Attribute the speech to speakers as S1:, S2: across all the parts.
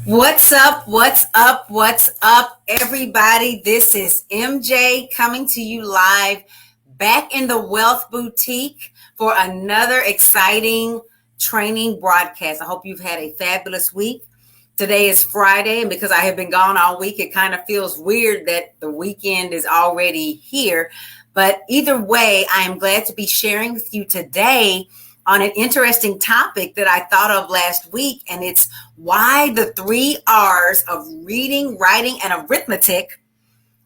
S1: What's up? What's up? What's up, everybody? This is MJ coming to you live back in the Wealth Boutique for another exciting training broadcast. I hope you've had a fabulous week. Today is Friday, and because I have been gone all week, it kind of feels weird that the weekend is already here. But either way, I am glad to be sharing with you today on an interesting topic that I thought of last week, and it's why the 3 R's of reading, writing, and arithmetic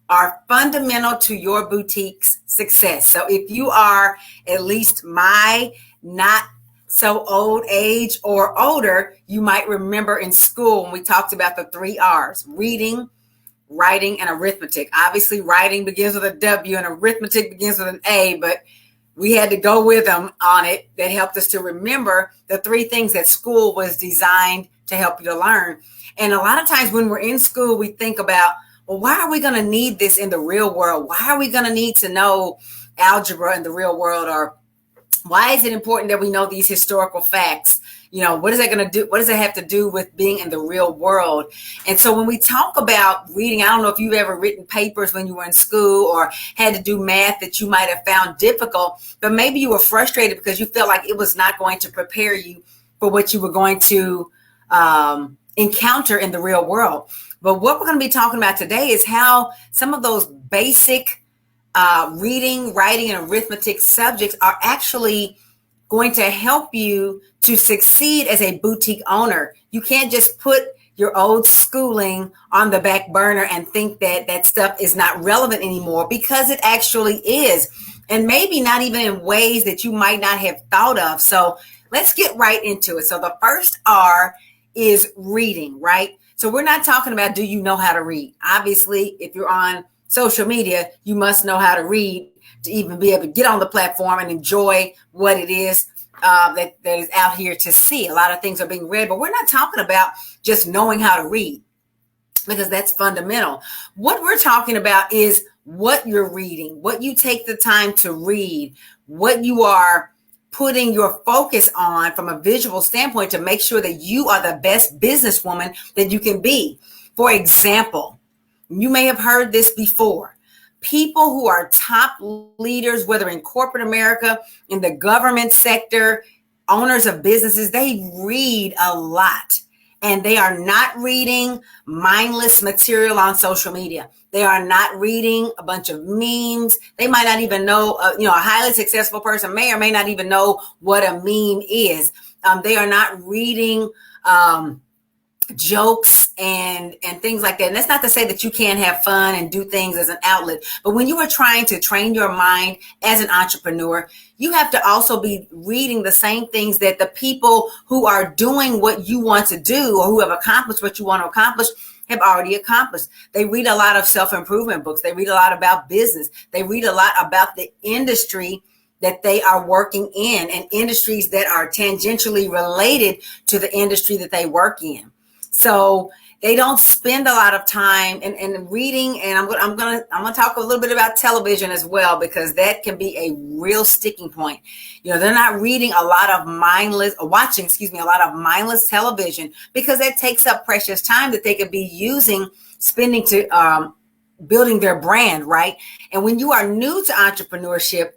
S1: are fundamental to your boutique's success. So if you are at least my not so old age or older, you might remember in school when we talked about the 3 R's: reading, writing, and arithmetic. Obviously, writing begins with a W and arithmetic begins with an A, but we had to go with them on it. That helped us to remember the 3 things that school was designed to help you to learn. And a lot of times when we're in school, we think about, well, why are we going to need this in the real world? Why are we going to need to know algebra in the real world? Or why is it important that we know these historical facts? What is that going to do? What does it have to do with being in the real world? And so when we talk about reading, I don't know if you've ever written papers when you were in school or had to do math that you might have found difficult, but maybe you were frustrated because you felt like it was not going to prepare you for what you were going to encounter in the real world. But what we're going to be talking about today is how some of those basic reading, writing, and arithmetic subjects are actually going to help you to succeed as a boutique owner. You can't just put your old schooling on the back burner and think that that stuff is not relevant anymore, because it actually is. And maybe not even in ways that you might not have thought of. So let's get right into it. So the first R is reading, right? So we're not talking about, do you know how to read? Obviously, if you're on social media, you must know how to read to even be able to get on the platform and enjoy what it is that is out here to see. A lot of things are being read, but we're not talking about just knowing how to read, because that's fundamental. What we're talking about is what you're reading, what you take the time to read, what you are putting your focus on from a visual standpoint to make sure that you are the best businesswoman that you can be. For example, you may have heard this before. People who are top leaders, whether in corporate America, in the government sector, owners of businesses, they read a lot. And they are not reading mindless material on social media. They are not reading a bunch of memes. They might not even know, a highly successful person may or may not even know what a meme is. They are not reading jokes and things like that. And that's not to say that you can't have fun and do things as an outlet. But when you are trying to train your mind as an entrepreneur, you have to also be reading the same things that the people who are doing what you want to do or who have accomplished what you want to accomplish have already accomplished. They read a lot of self-improvement books. They read a lot about business. They read a lot about the industry that they are working in and industries that are tangentially related to the industry that they work in. So they don't spend a lot of time in reading, and I'm gonna talk a little bit about television as well, because that can be a real sticking point. They're not reading a lot of watching a lot of mindless television, because that takes up precious time that they could be spending to building their brand, right? And when you are new to entrepreneurship,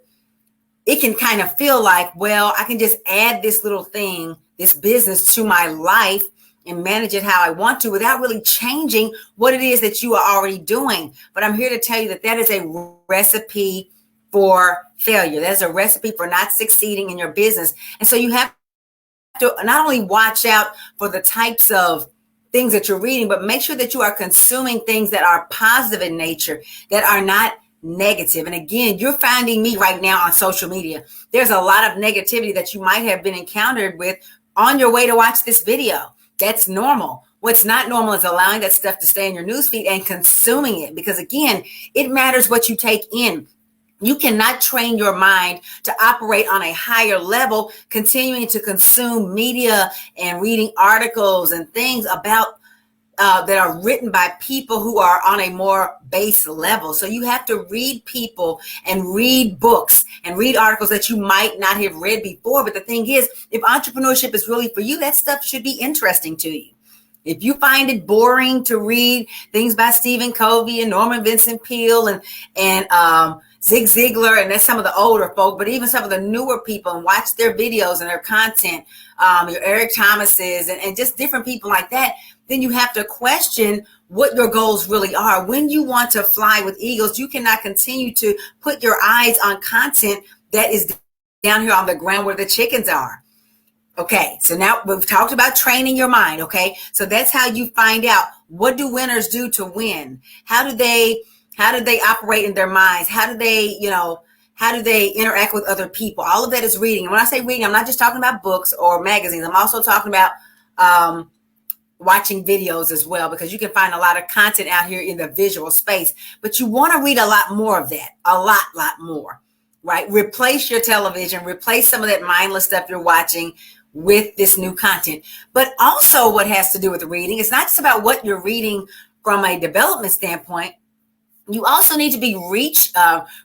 S1: it can kind of feel like, well, I can just add this little thing, this business, to my life and manage it how I want to without really changing what it is that you are already doing. But I'm here to tell you that that is a recipe for failure. That's a recipe for not succeeding in your business. And so you have to not only watch out for the types of things that you're reading, but make sure that you are consuming things that are positive in nature, that are not negative. And again, you're finding me right now on social media. There's a lot of negativity that you might have been encountered with on your way to watch this video. That's normal. What's not normal is allowing that stuff to stay in your newsfeed and consuming it, because again, it matters what you take in. You cannot train your mind to operate on a higher level, continuing to consume media and reading articles and things about that are written by people who are on a more base level. So you have to read people and read books and read articles that you might not have read before. But the thing is, if entrepreneurship is really for you, that stuff should be interesting to you. If you find it boring to read things by Stephen Covey and Norman Vincent Peale and Zig Ziglar, and that's some of the older folk, but even some of the newer people, and watch their videos and their content, your Eric Thomas's and just different people like that, then you have to question what your goals really are. When you want to fly with eagles, you cannot continue to put your eyes on content that is down here on the ground where the chickens are. Okay, so now we've talked about training your mind, okay? So that's how you find out, what do winners do to win? How do they operate in their minds? How do they interact with other people? All of that is reading. And when I say reading, I'm not just talking about books or magazines. I'm also talking about watching videos as well, because you can find a lot of content out here in the visual space, but you want to read a lot more of that, a lot more, right? Replace your television, replace some of that mindless stuff you're watching with this new content. But also what has to do with reading, it's not just about what you're reading from a development standpoint. You also need to be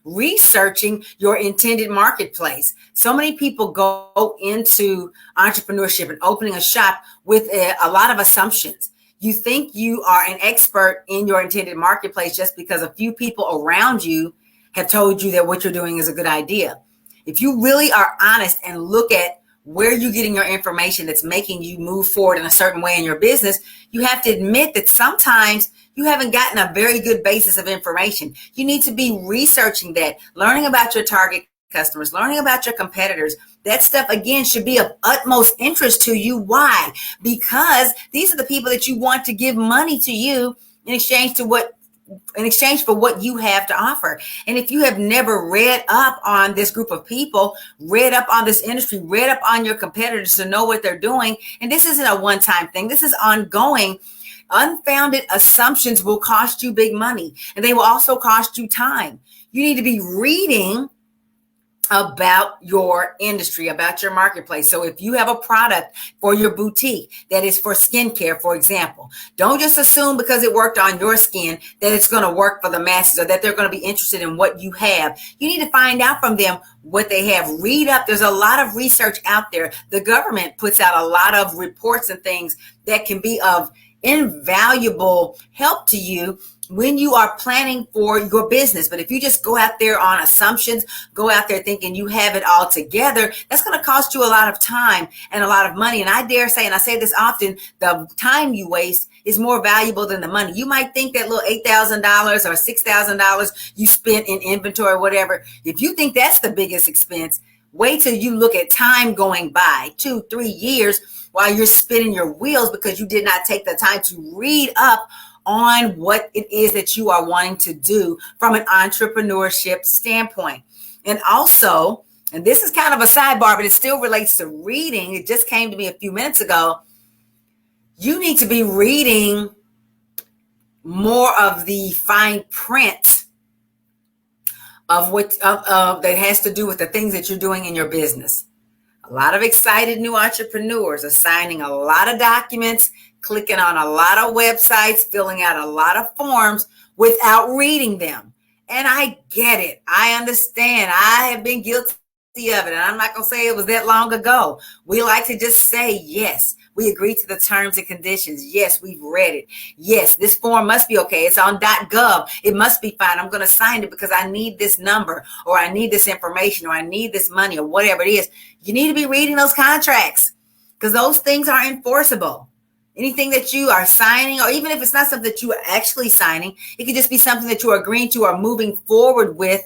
S1: researching your intended marketplace. So many people go into entrepreneurship and opening a shop with a lot of assumptions. You think you are an expert in your intended marketplace just because a few people around you have told you that what you're doing is a good idea. If you really are honest and look at where you're getting your information that's making you move forward in a certain way in your business, you have to admit that sometimes you haven't gotten a very good basis of information. You need to be researching that, learning about your target customers, learning about your competitors. That stuff, again, should be of utmost interest to you. Why? Because these are the people that you want to give money to you in exchange for what you have to offer. And if you have never read up on this group of people, read up on this industry, read up on your competitors to know what they're doing, and this isn't a one-time thing, this is ongoing. Unfounded assumptions will cost you big money, and they will also cost you time. You need to be reading about your industry, about your marketplace. So if you have a product for your boutique that is for skincare, for example, don't just assume because it worked on your skin that it's going to work for the masses or that they're going to be interested in what you have. You need to find out from them what they have. Read up. There's a lot of research out there. The government puts out a lot of reports and things that can be of invaluable help to you when you are planning for your business. But if you just go out there on assumptions, go out there thinking you have it all together, that's going to cost you a lot of time and a lot of money. And I dare say, and I say this often, the time you waste is more valuable than the money. You might think that little $8,000 or $6,000 you spent in inventory or whatever, if you think that's the biggest expense, wait till you look at time going by, 2-3 years, while you're spinning your wheels because you did not take the time to read up on what it is that you are wanting to do from an entrepreneurship standpoint. And also, and this is kind of a sidebar, but it still relates to reading. It just came to me a few minutes ago. You need to be reading more of the fine print of what that has to do with the things that you're doing in your business. A lot of excited new entrepreneurs are signing a lot of documents, clicking on a lot of websites, filling out a lot of forms without reading them. And I get it. I understand. I have been guilty of it. And I'm not going to say it was that long ago. We like to just say, yes, we agree to the terms and conditions. Yes, we've read it. Yes, this form must be okay. It's on .gov. It must be fine. I'm going to sign it because I need this number, or I need this information, or I need this money, or whatever it is. You need to be reading those contracts because those things are enforceable. Anything that you are signing, or even if it's not something that you are actually signing, it could just be something that you are agreeing to or moving forward with.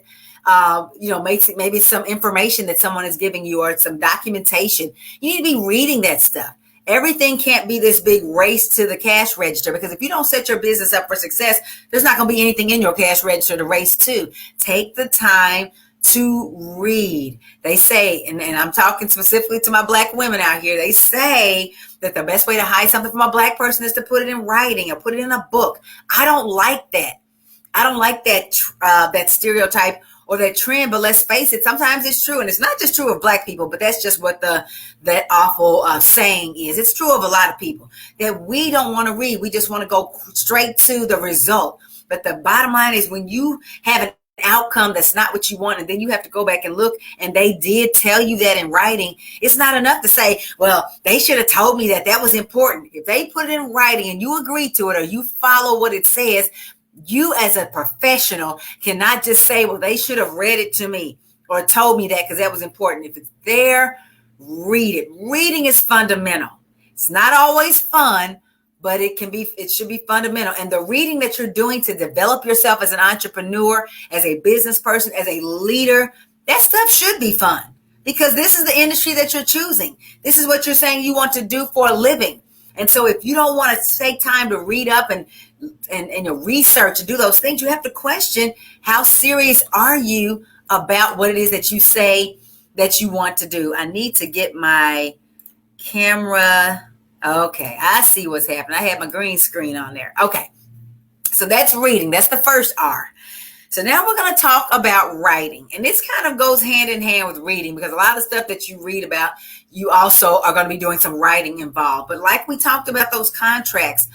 S1: Maybe some information that someone is giving you or some documentation. You need to be reading that stuff. Everything can't be this big race to the cash register, because if you don't set your business up for success, there's not going to be anything in your cash register to race to. Take the time to read. They say, and I'm talking specifically to my Black women out here, they say that the best way to hide something from a Black person is to put it in writing or put it in a book. I don't like that. I don't like that stereotype or that trend, but let's face it, sometimes it's true. And it's not just true of Black people, but that's just what that awful saying is. It's true of a lot of people that we don't want to read. We just want to go straight to the result. But the bottom line is, when you have an outcome that's not what you want, and then you have to go back and look, and they did tell you that in writing, it's not enough to say, well, they should have told me that that was important. If they put it in writing and you agree to it or you follow what it says, you as a professional cannot just say, well, they should have read it to me or told me that because that was important. If it's there, read it. Reading is fundamental. It's not always fun, but it should be fundamental. And the reading that you're doing to develop yourself as an entrepreneur, as a business person, as a leader, that stuff should be fun because this is the industry that you're choosing. This is what you're saying you want to do for a living. And so if you don't want to take time to read up and your research and do those things, you have to question, how serious are you about what it is that you say that you want to do? I need to get my camera. Okay, I see what's happening. I have my green screen on there. Okay, so that's reading. That's the first R. So now we're going to talk about writing. And this kind of goes hand in hand with reading because a lot of stuff that you read about, you also are going to be doing some writing involved. But like we talked about those contracts,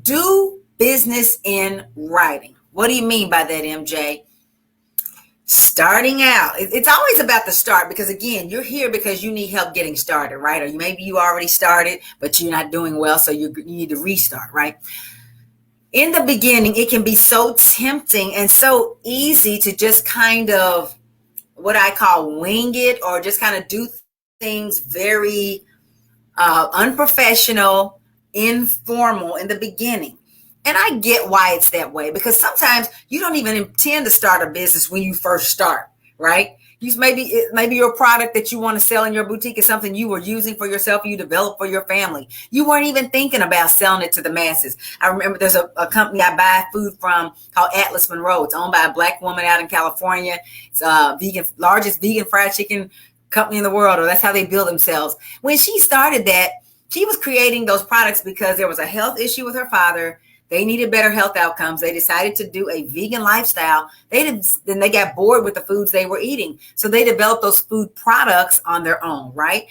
S1: do business in writing. What do you mean by that, MJ? Starting out, it's always about the start because, again, you're here because you need help getting started, right? Or maybe you already started, but you're not doing well, so you need to restart, right? In the beginning, it can be so tempting and so easy to just kind of what I call wing it or just kind of do things very unprofessional, informal in the beginning. And I get why it's that way because sometimes you don't even intend to start a business when you first start, right? Maybe your product that you want to sell in your boutique is something you were using for yourself, you developed for your family. You weren't even thinking about selling it to the masses. I remember there's a company I buy food from called Atlas Monroe. It's owned by a Black woman out in California. It's largest vegan fried chicken company in the world, or that's how they build themselves. When she started that, she was creating those products because there was a health issue with her father. They needed better health outcomes. They decided to do a vegan lifestyle. Then they got bored with the foods they were eating. So they developed those food products on their own, right?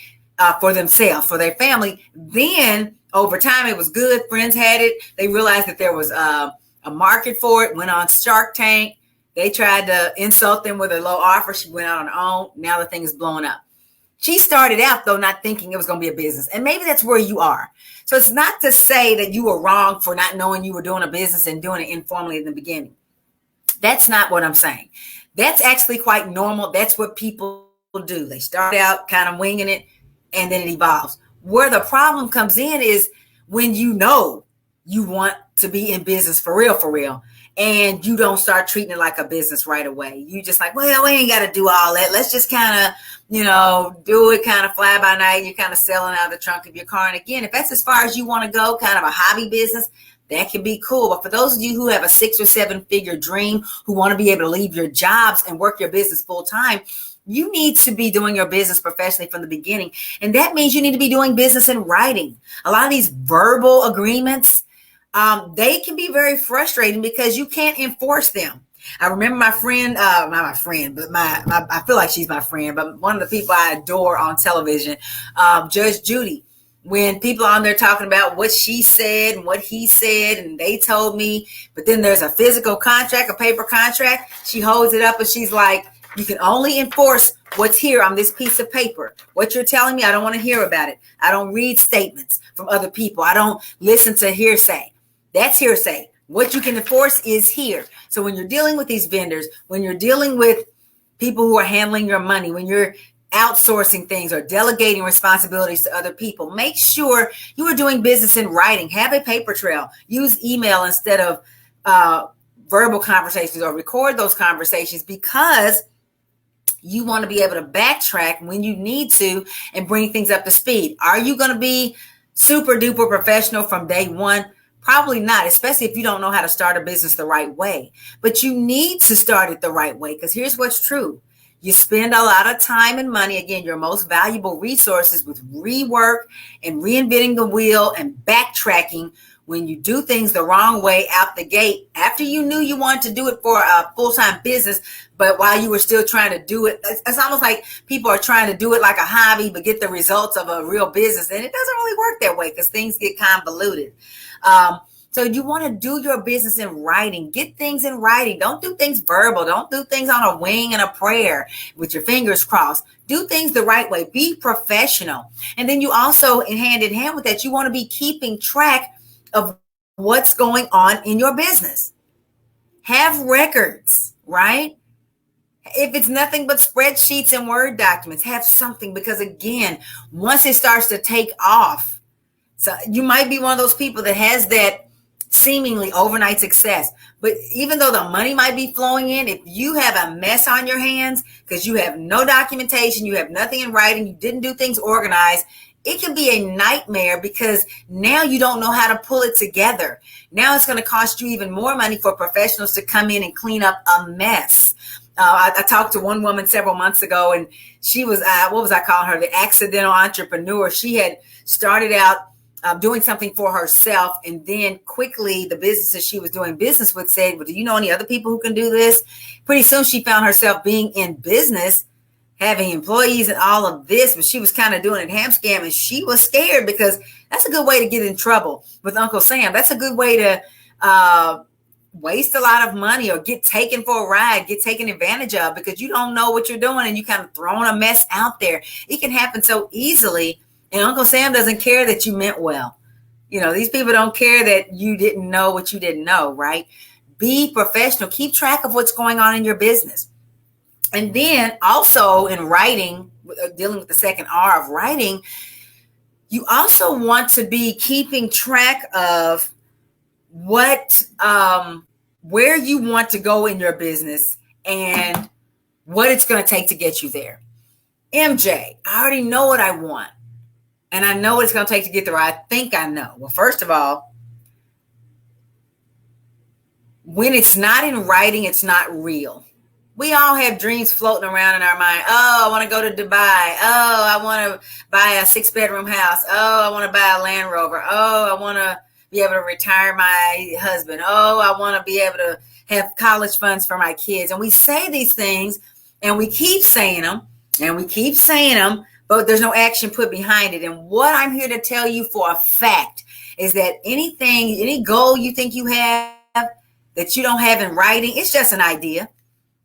S1: For themselves, for their family. Then over time, it was good. Friends had it. They realized that there was a market for it, went on Shark Tank. They tried to insult them with a low offer. She went out on her own. Now the thing is blowing up. She started out, though, not thinking it was going to be a business. And maybe that's where you are. So it's not to say that you were wrong for not knowing you were doing a business and doing it informally in the beginning. That's not what I'm saying. That's actually quite normal. That's what people do. They start out kind of winging it, and then it evolves. Where the problem comes in is when you know you want to be in business for real, and you don't start treating it like a business right away. You just like, well, we ain't got to do all that. Let's just kind of, do it kind of fly by night. You're kind of selling out of the trunk of your car. And again, if that's as far as you want to go, kind of a hobby business, that can be cool. But for those of you who have a 6 or 7 figure dream, who want to be able to leave your jobs and work your business full time, you need to be doing your business professionally from the beginning. And that means you need to be doing business in writing. A lot of these verbal agreements, they can be very frustrating because you can't enforce them. I remember my friend, not my friend, but I feel like she's my friend, but one of the people I adore on television, Judge Judy, when people are on there talking about what she said and what he said, and they told me, but then there's a physical contract, a paper contract. She holds it up and she's like, you can only enforce what's here on this piece of paper. What you're telling me, I don't want to hear about it. I don't read statements from other people. I don't listen to hearsay. That's hearsay. What you can enforce is here. So when you're dealing with these vendors, when you're dealing with people who are handling your money, when you're outsourcing things or delegating responsibilities to other people, make sure you are doing business in writing. Have a paper trail. Use email instead of verbal conversations, or record those conversations, because you want to be able to backtrack when you need to and bring things up to speed. Are you going to be super duper professional from day one? Probably not, especially if you don't know how to start a business the right way. But you need to start it the right way, because here's what's true. You spend a lot of time and money, again, your most valuable resources, with rework and reinventing the wheel and backtracking when you do things the wrong way out the gate, after you knew you wanted to do it for a full-time business, but while you were still trying to do it, it's almost like people are trying to do it like a hobby, but get the results of a real business. And it doesn't really work that way, because things get convoluted. So you want to do your business in writing. Get things in writing. Don't do things verbal. Don't do things on a wing and a prayer with your fingers crossed. Do things the right way. Be professional. And then you also, in hand with that, you want to be keeping track of what's going on in your business. Have records, right? If it's nothing but spreadsheets and Word documents, have something, because again, once it starts to take off, so you might be one of those people that has that seemingly overnight success. But even though the money might be flowing in, if you have a mess on your hands because you have no documentation, you have nothing in writing, you didn't do things organized, it can be a nightmare because now you don't know how to pull it together. Now it's going to cost you even more money for professionals to come in and clean up a mess. I talked to one woman several months ago, and she was, what was I calling her? The accidental entrepreneur. She had started out doing something for herself, and then quickly the businesses she was doing business with said, well, do you know any other people who can do this? Pretty soon she found herself being in business, having employees and all of this, but she was kind of doing it ham scam, and she was scared because that's a good way to get in trouble with Uncle Sam. That's a good way to waste a lot of money or get taken for a ride, get taken advantage of, because you don't know what you're doing and you kind of throwing a mess out there. It can happen so easily. And Uncle Sam doesn't care that you meant well. You know, these people don't care that you didn't know what you didn't know, right? Be professional. Keep track of what's going on in your business. And then also in writing, dealing with the second R of writing, you also want to be keeping track of what, where you want to go in your business and what it's going to take to get you there. MJ, I already know what I want. And I know what it's going to take to get there. I think I know. Well, first of all, when it's not in writing, it's not real. We all have dreams floating around in our mind. Oh, I want to go to Dubai. Oh, I want to buy a 6-bedroom house. Oh, I want to buy a Land Rover. Oh, I want to be able to retire my husband. Oh, I want to be able to have college funds for my kids. And we say these things and we keep saying them and we keep saying them, but there's no action put behind it. And what I'm here to tell you for a fact is that anything, any goal you think you have that you don't have in writing, it's just an idea.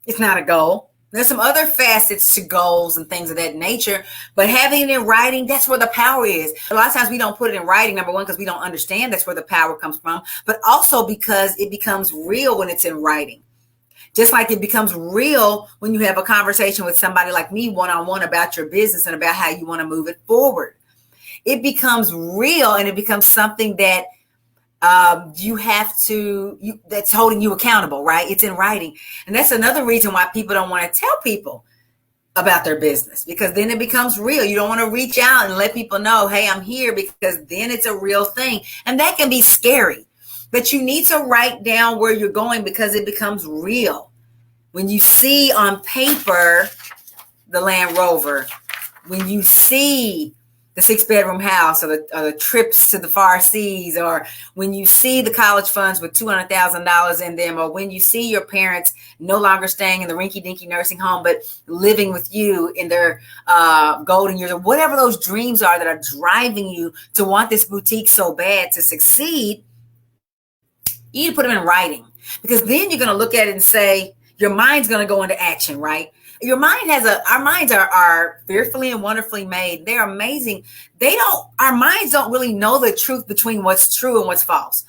S1: It's not a goal. There's some other facets to goals and things of that nature, but having it in writing, that's where the power is. A lot of times we don't put it in writing, number one, because we don't understand that's where the power comes from, but also because it becomes real when it's in writing. Just like it becomes real when you have a conversation with somebody like me one-on-one about your business and about how you want to move it forward. It becomes real and it becomes something that you have to, that's holding you accountable, right? It's in writing. And that's another reason why people don't want to tell people about their business, because then it becomes real. You don't want to reach out and let people know, hey, I'm here, because then it's a real thing. And that can be scary, but you need to write down where you're going because it becomes real. When you see on paper the Land Rover, when you see the 6-bedroom house or the trips to the far seas, or when you see the college funds with $200,000 in them, or when you see your parents no longer staying in the rinky-dinky nursing home, but living with you in their golden years, or whatever those dreams are that are driving you to want this boutique so bad to succeed, you need to put them in writing, because then you're going to look at it and say, your mind's going to go into action, right? Your mind our minds are fearfully and wonderfully made. They're amazing. Our minds don't really know the truth between what's true and what's false,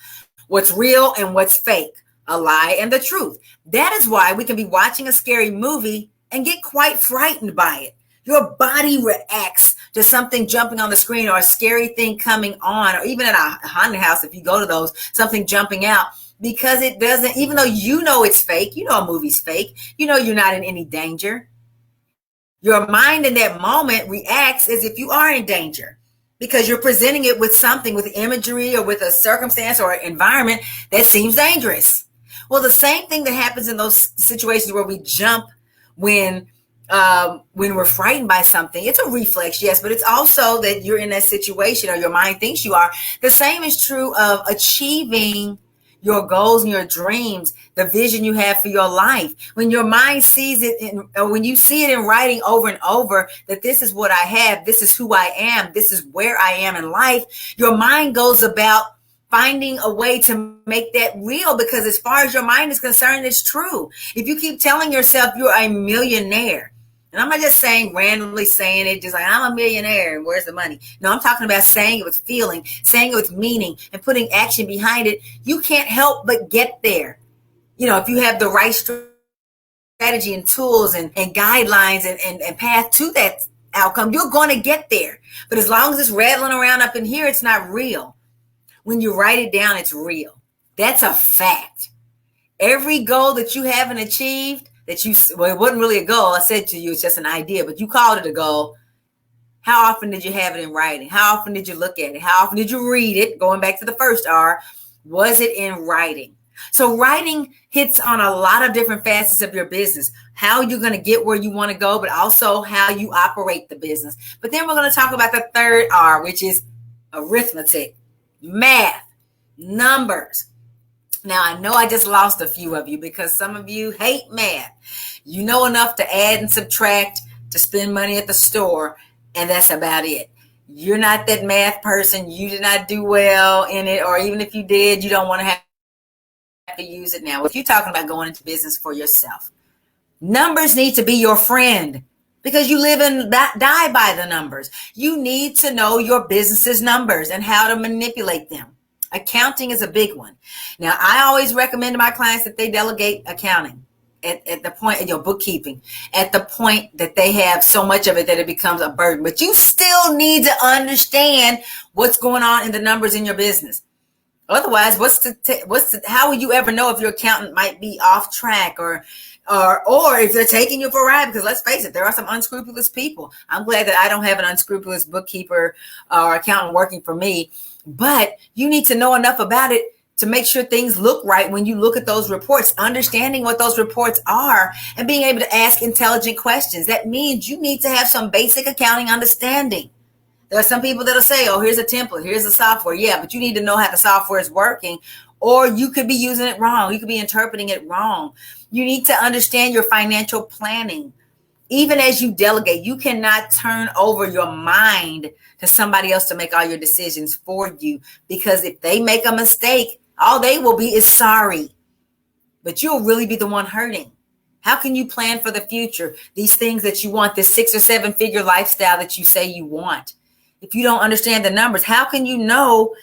S1: what's real and what's fake, a lie and the truth. That is why we can be watching a scary movie and get quite frightened by it. Your body reacts to something jumping on the screen or a scary thing coming on, or even at a haunted house, if you go to those, something jumping out. Because it doesn't, even though you know it's fake, you know a movie's fake, you know you're not in any danger. Your mind in that moment reacts as if you are in danger, because you're presenting it with something, with imagery or with a circumstance or environment that seems dangerous. Well, the same thing that happens in those situations where we jump when we're frightened by something. It's a reflex, yes, but it's also that you're in that situation, or your mind thinks you are. The same is true of achieving your goals and your dreams, the vision you have for your life. When your mind sees it, or when you see it in writing over and over, that this is what I have, this is who I am, this is where I am in life, your mind goes about finding a way to make that real, because as far as your mind is concerned, it's true. If you keep telling yourself you're a millionaire, and I'm not just saying, randomly saying it, just like I'm a millionaire and where's the money? No, I'm talking about saying it with feeling, saying it with meaning, and putting action behind it. You can't help but get there. If you have the right strategy and tools and guidelines and path to that outcome, you're going to get there. But as long as it's rattling around up in here, it's not real. When you write it down, it's real. That's a fact. Every goal that you haven't achieved, well, it wasn't really a goal. I said to you, it's just an idea, but you called it a goal. How often did you have it in writing? How often did you look at it? How often did you read it? Going back to the first R, was it in writing? So writing hits on a lot of different facets of your business, how you're going to get where you want to go, but also how you operate the business. But then we're going to talk about the third R, which is arithmetic, math, numbers. Now, I know I just lost a few of you because some of you hate math. You know enough to add and subtract, to spend money at the store, and that's about it. You're not that math person. You did not do well in it, or even if you did, you don't want to have to use it now. If you're talking about going into business for yourself, numbers need to be your friend because you live and die by the numbers. You need to know your business's numbers and how to manipulate them. Accounting is a big one. Now, I always recommend to my clients that they delegate accounting at the point, bookkeeping, at the point that they have so much of it that it becomes a burden. But you still need to understand what's going on in the numbers in your business. Otherwise, how will you ever know if your accountant might be off track or if they're taking you for a ride? Because let's face it, there are some unscrupulous people. I'm glad that I don't have an unscrupulous bookkeeper or accountant working for me. But you need to know enough about it to make sure things look right when you look at those reports, understanding what those reports are and being able to ask intelligent questions. That means you need to have some basic accounting understanding. There are some people that'll say, oh, here's a template, here's the software. Yeah, but you need to know how the software is working, or you could be using it wrong. You could be interpreting it wrong. You need to understand your financial planning. Even as you delegate, you cannot turn over your mind to somebody else to make all your decisions for you, because if they make a mistake, all they will be is sorry, but you'll really be the one hurting. How can you plan for the future? These things that you want, this 6 or 7 figure lifestyle that you say you want. If you don't understand the numbers, how can you know,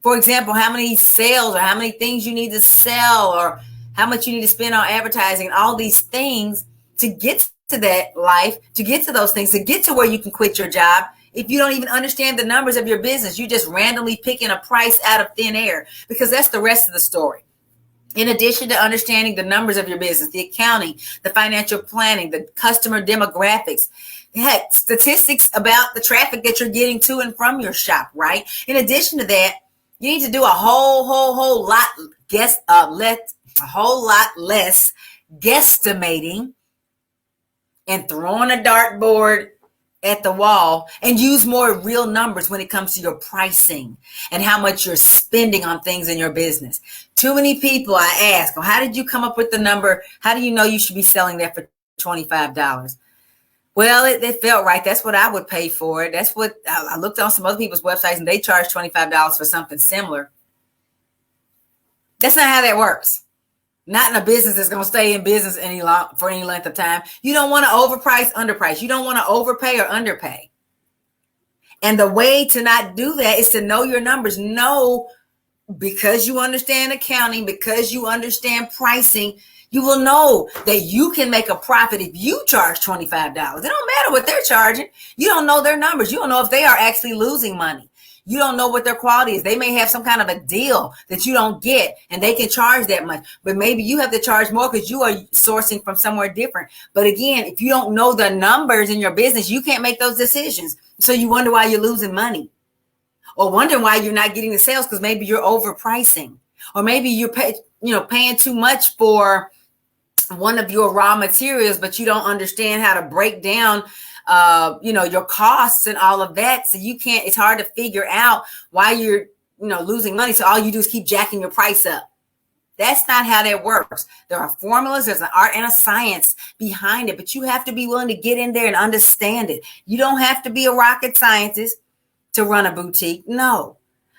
S1: for example, how many sales or how many things you need to sell or how much you need to spend on advertising, all these things to get to that life, to get to those things, to get to where you can quit your job? If you don't even understand the numbers of your business, you're just randomly picking a price out of thin air, because that's the rest of the story. In addition to understanding the numbers of your business, the accounting, the financial planning, the customer demographics, heck, statistics about the traffic that you're getting to and from your shop, right? In addition to that, you need to do a whole lot less guesstimating and throwing a dartboard at the wall, and use more real numbers when it comes to your pricing and how much you're spending on things in your business. Too many people I ask, well, how did you come up with the number? How do you know you should be selling that for $25? Well, it felt right. That's what I would pay for it. That's what I looked on some other people's websites and they charge $25 for something similar. That's not how that works. Not in a business that's going to stay in business for any length of time. You don't want to overprice, underprice. You don't want to overpay or underpay. And the way to not do that is to know your numbers. Know, because you understand accounting, because you understand pricing, you will know that you can make a profit if you charge $25. It don't matter what they're charging. You don't know their numbers. You don't know if they are actually losing money. You don't know what their quality is. They may have some kind of a deal that you don't get and they can charge that much, but maybe you have to charge more because you are sourcing from somewhere different. But again, if you don't know the numbers in your business, you can't make those decisions. So you wonder why you're losing money, or wondering why you're not getting the sales because maybe you're overpricing, or maybe you're paying too much for one of your raw materials, but you don't understand how to break down your costs and all of that. So it's hard to figure out why you're, losing money. So all you do is keep jacking your price up. That's not how that works. There are formulas, there's an art and a science behind it, but you have to be willing to get in there and understand it. You don't have to be a rocket scientist to run a boutique. No,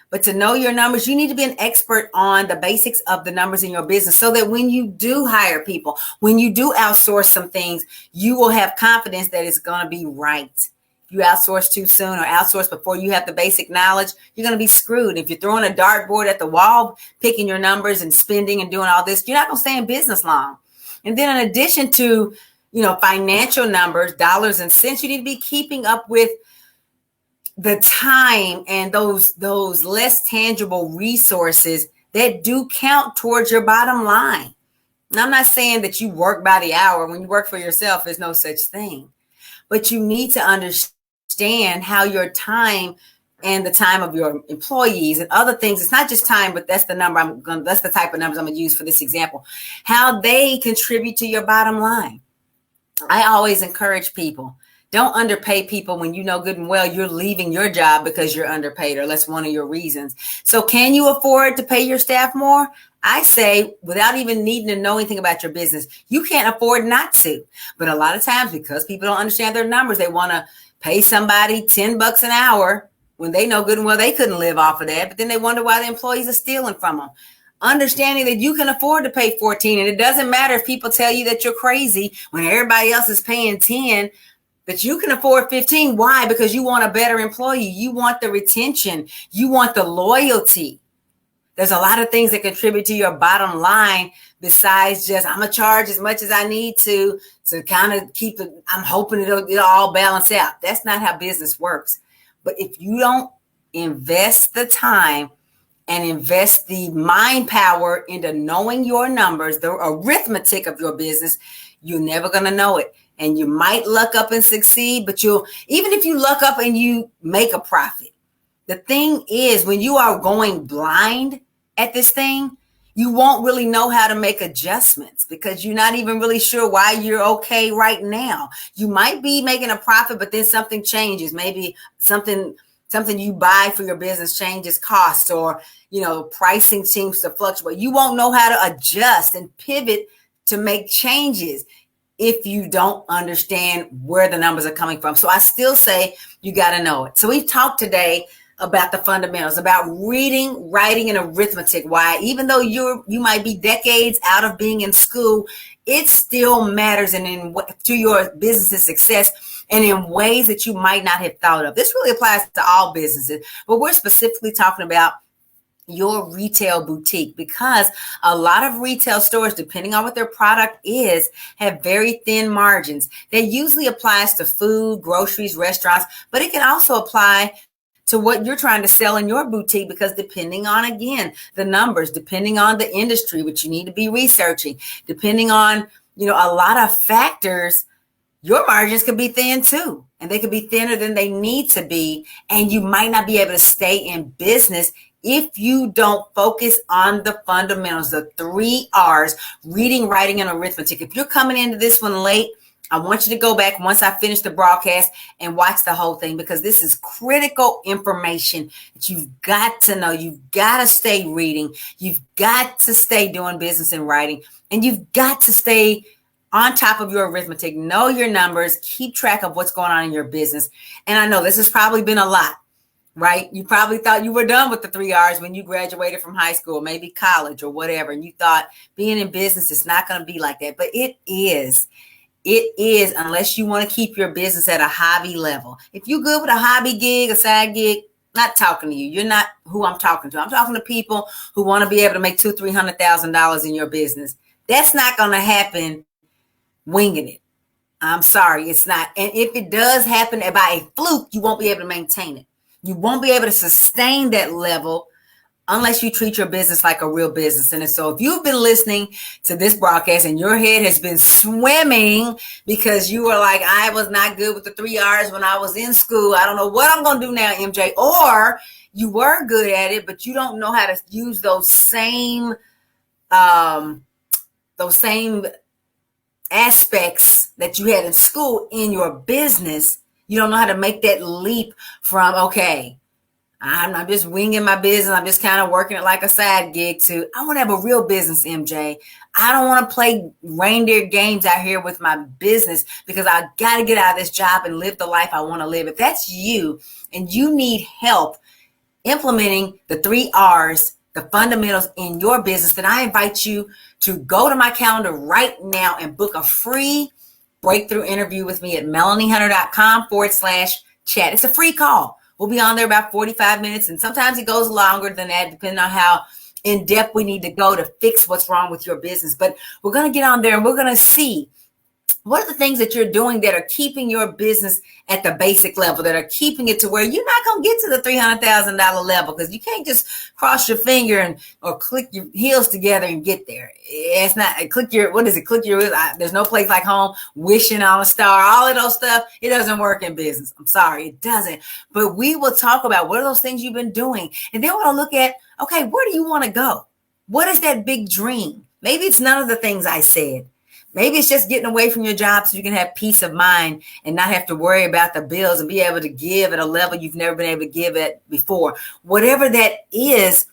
S1: But to know your numbers, you need to be an expert on the basics of the numbers in your business so that when you do hire people, when you do outsource some things, you will have confidence that it's going to be right. If you outsource too soon or outsource before you have the basic knowledge, you're going to be screwed. If you're throwing a dartboard at the wall, picking your numbers and spending and doing all this, you're not going to stay in business long. And then in addition to, financial numbers, dollars and cents, you need to be keeping up with the time and those less tangible resources that do count towards your bottom line. And I'm not saying that you work by the hour. When you work for yourself, there's no such thing. But you need to understand how your time and the time of your employees and other things, it's not just time, but that's the type of numbers I'm going to use for this example, how they contribute to your bottom line. I always encourage people, don't underpay people when you know good and well you're leaving your job because you're underpaid or that's one of your reasons. So can you afford to pay your staff more? I say, without even needing to know anything about your business, you can't afford not to. But a lot of times, because people don't understand their numbers, they want to pay somebody $10 an hour when they know good and well they couldn't live off of that. But then they wonder why the employees are stealing from them. Understanding that you can afford to pay 14, and it doesn't matter if people tell you that you're crazy when everybody else is paying 10. But you can afford 15. Why? Because you want a better employee. You want the retention. You want the loyalty. There's a lot of things that contribute to your bottom line besides just, I'm going to charge as much as I need to kind of keep I'm hoping it'll all balance out. That's not how business works. But if you don't invest the time and invest the mind power into knowing your numbers, the arithmetic of your business, you're never going to know it. And you might luck up and succeed, but even if you luck up and you make a profit, the thing is, when you are going blind at this thing, you won't really know how to make adjustments because you're not even really sure why you're okay right now. You might be making a profit, but then something changes. Maybe something you buy for your business changes costs, or, pricing seems to fluctuate. You won't know how to adjust and pivot to make changes if you don't understand where the numbers are coming from. So I still say you got to know it. So we've talked today about the fundamentals, about reading, writing, and arithmetic. Why, even though you might be decades out of being in school, it still matters to your business's success and in ways that you might not have thought of. This really applies to all businesses, but we're specifically talking about your retail boutique, because a lot of retail stores, depending on what their product is, have very thin margins. That usually applies to food, groceries, restaurants, but it can also apply to what you're trying to sell in your boutique, because depending on, again, the numbers, depending on the industry, which you need to be researching, depending on, a lot of factors, your margins could be thin too, and they could be thinner than they need to be. And you might not be able to stay in business if you don't focus on the fundamentals, the 3 R's, reading, writing, and arithmetic. If you're coming into this one late, I want you to go back once I finish the broadcast and watch the whole thing, because this is critical information that you've got to know. You've got to stay reading. You've got to stay doing business and writing, and you've got to stay on top of your arithmetic. Know your numbers. Keep track of what's going on in your business. And I know this has probably been a lot, right? You probably thought you were done with the 3 R's when you graduated from high school, maybe college or whatever. And you thought being in business is not going to be like that, but it is. It is, unless you want to keep your business at a hobby level. If you're good with a hobby gig, a side gig, not talking to you. You're not who I'm talking to. I'm talking to people who want to be able to make $200,000-$300,000 in your business. That's not going to happen winging it. I'm sorry, it's not. And if it does happen by a fluke, you won't be able to maintain it. You won't be able to sustain that level unless you treat your business like a real business. And so if you've been listening to this broadcast and your head has been swimming because you were like, I was not good with the 3 R's when I was in school, I don't know what I'm going to do now, MJ. Or you were good at it, but you don't know how to use those same aspects that you had in school in your business. You don't know how to make that leap from, okay, I'm just winging my business, I'm just kind of working it like a side gig, to I want to have a real business, MJ. I don't want to play reindeer games out here with my business because I got to get out of this job and live the life I want to live. If that's you and you need help implementing the 3 R's, the fundamentals in your business, then I invite you to go to my calendar right now and book a free breakthrough interview with me at melaniehunter.com/chat. It's a free call. We'll be on there about 45 minutes, and sometimes it goes longer than that, depending on how in depth we need to go to fix what's wrong with your business. But we're going to get on there and we're going to see what are the things that you're doing that are keeping your business at the basic level, that are keeping it to where you're not going to get to the $300,000 level, because you can't just cross your finger or click your heels together and get there. It's not click your, what is it? Click your, there's no place like home, wishing on a star, all of those stuff. It doesn't work in business. I'm sorry, it doesn't. But we will talk about what are those things you've been doing. And then we'll look at, okay, where do you want to go? What is that big dream? Maybe it's none of the things I said. Maybe it's just getting away from your job so you can have peace of mind and not have to worry about the bills and be able to give at a level you've never been able to give at before. Whatever that is,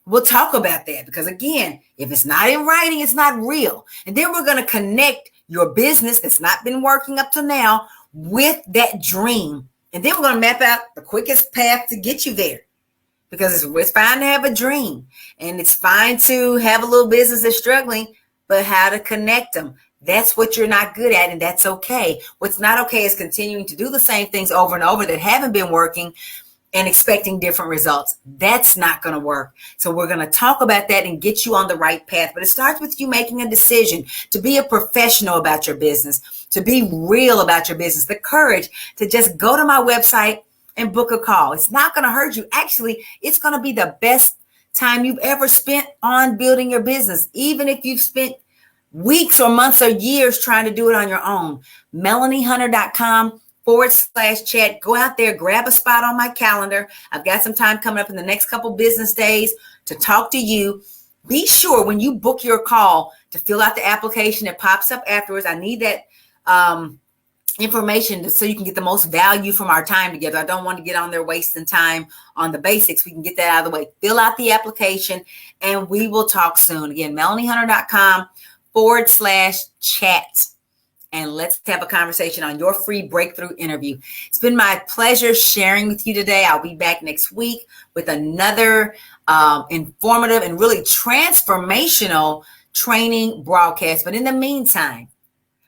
S1: we'll talk about that, because again, if it's not in writing, it's not real. And then we're going to connect your business that's not been working up to now with that dream. And then we're going to map out the quickest path to get you there. Because it's fine to have a dream, and it's fine to have a little business that's struggling, but how to connect them. That's what you're not good at, and that's okay. What's not okay is continuing to do the same things over and over that haven't been working and expecting different results. That's not going to work. So we're going to talk about that and get you on the right path. But it starts with you making a decision to be a professional about your business, to be real about your business, the courage to just go to my website and book a call. It's not going to hurt you. Actually, it's going to be the best time you've ever spent on building your business, even if you've spent weeks or months or years trying to do it on your own. melaniehunter.com/chat. Go out there, grab a spot on my calendar. I've got some time coming up in the next couple business days to talk to you. Be sure when you book your call to fill out the application that pops up afterwards. I need that information so you can get the most value from our time together. I don't want to get on there wasting time on the basics. We can get that out of the way. Fill out the application and we will talk soon. Again, melaniehunter.com/chat. And let's have a conversation on your free breakthrough interview. It's been my pleasure sharing with you today. I'll be back next week with another informative and really transformational training broadcast. But in the meantime,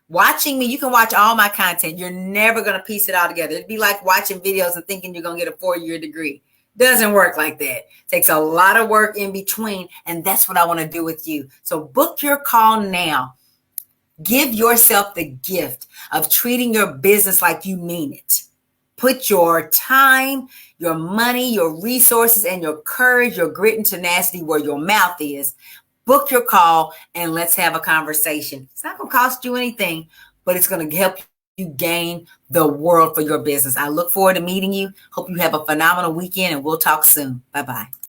S1: watching me, you can watch all my content. You're never going to piece it all together. It'd be like watching videos and thinking you're going to get a 4-year degree. Doesn't work like that. It takes a lot of work in between, and that's what I want to do with you. So book your call now. Give yourself the gift of treating your business like you mean it. Put your time, your money, your resources, and your courage, your grit and tenacity where your mouth is. Book your call and let's have a conversation. It's not going to cost you anything, but it's going to help you gain the world for your business. I look forward to meeting you. Hope you have a phenomenal weekend, and we'll talk soon. Bye-bye.